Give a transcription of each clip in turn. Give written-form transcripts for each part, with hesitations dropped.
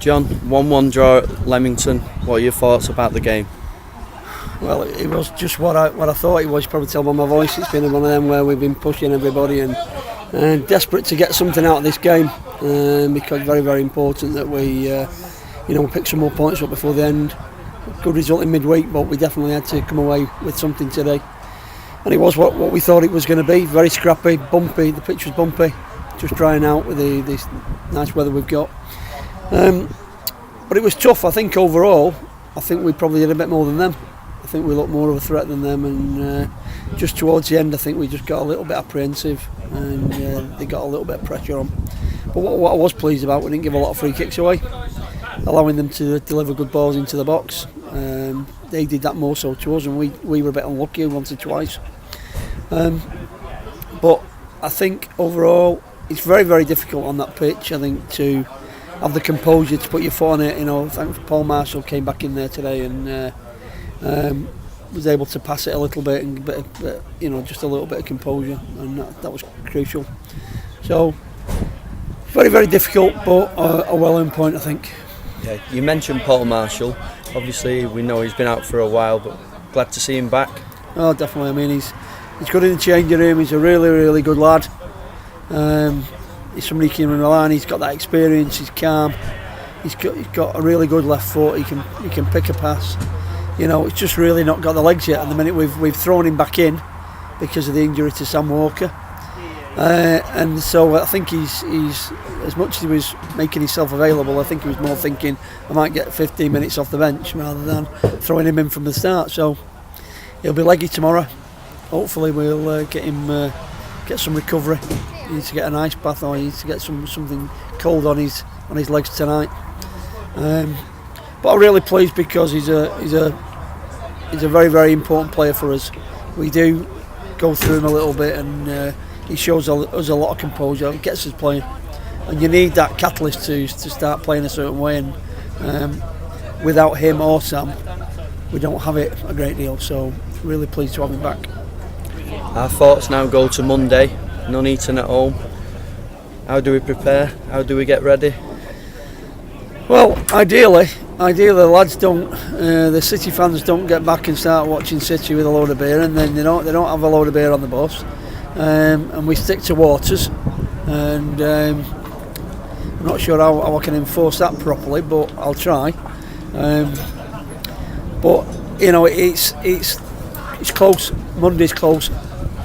John, 1-1 draw at Leamington. What are your thoughts about the game? Well, it was just what I thought it was. You probably tell by my voice. It's been one of them where we've been pushing everybody and desperate to get something out of this game, because it's very, very important that we pick some more points up before the end. Good result in midweek, but we definitely had to come away with something today. And it was what we thought it was going to be. Very scrappy, bumpy. The pitch was bumpy, just drying out with this nice weather we've got. But it was tough. I think overall, we probably did a bit more than them. I think we looked more of a threat than them, and just towards the end I think we just got a little bit apprehensive, and they got a little bit of pressure on. But what I was pleased about, we didn't give a lot of free kicks away, allowing them to deliver good balls into the box. They did that more so to us, and we were a bit unlucky once or twice. But I think overall it's very, very difficult on that pitch, I think, to have the composure to put your foot on it. I think Paul Marshall came back in there today and was able to pass it a little bit, and just a little bit of composure, and that was crucial. So very, very difficult, but a well-earned point, I think. Yeah, you mentioned Paul Marshall. Obviously, we know he's been out for a while, but glad to see him back. Oh, definitely. I mean, he's good in the changing room. He's a really, really good lad. He's somebody you can rely on. He's got that experience. He's calm. He's got a really good left foot. He can pick a pass. It's just really not got the legs yet. At the minute, we've thrown him back in because of the injury to Sam Walker, and so I think he's as much as he was making himself available, I think he was more thinking I might get 15 minutes off the bench rather than throwing him in from the start. So he'll be leggy tomorrow. Hopefully we'll get some recovery. He needs to get an ice bath, or he needs to get something cold on his legs tonight. But I'm really pleased because he's a very, very important player for us. We do go through him a little bit, and he shows us a lot of composure. He gets us playing, and you need that catalyst to start playing a certain way. And without him or Sam, we don't have it a great deal. So really pleased to have him back. Our thoughts now go to Monday. Nuneaton at home. How do we prepare? How do we get ready? Well, ideally the lads the City fans don't get back and start watching City with a load of beer, and then they don't have a load of beer on the bus, and we stick to Waters, and I'm not sure how I can enforce that properly, but I'll try. But it's close. Monday's close.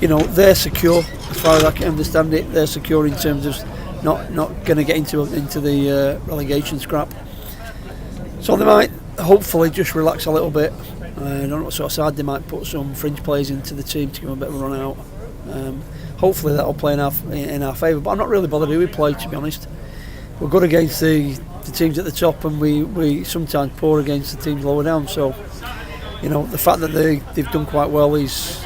They're secure as far as I can understand it. They're secure in terms of not going to get into the relegation scrap. So they might hopefully just relax a little bit. I don't know what sort of side they might put some fringe players into the team to give them a bit of a run out. Hopefully that'll play in our favour. But I'm not really bothered who we play, to be honest. We're good against the teams at the top, and we sometimes poor against the teams lower down. So the fact that they've done quite well is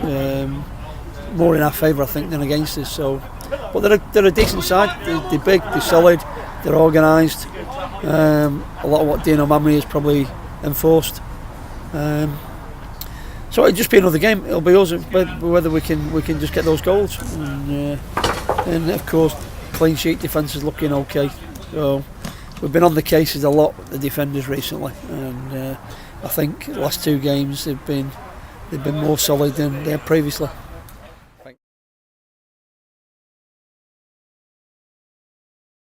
more in our favour, I think, than against us. So, but they're a decent side. They're big, they're solid, they're organised. A lot of what Dino Mamrie has probably enforced. So it'll just be another game. It'll be us whether we can just get those goals. And of course, clean sheet defence is looking okay. So we've been on the cases a lot, the defenders recently, and I think the last two games they've been more solid than they had previously.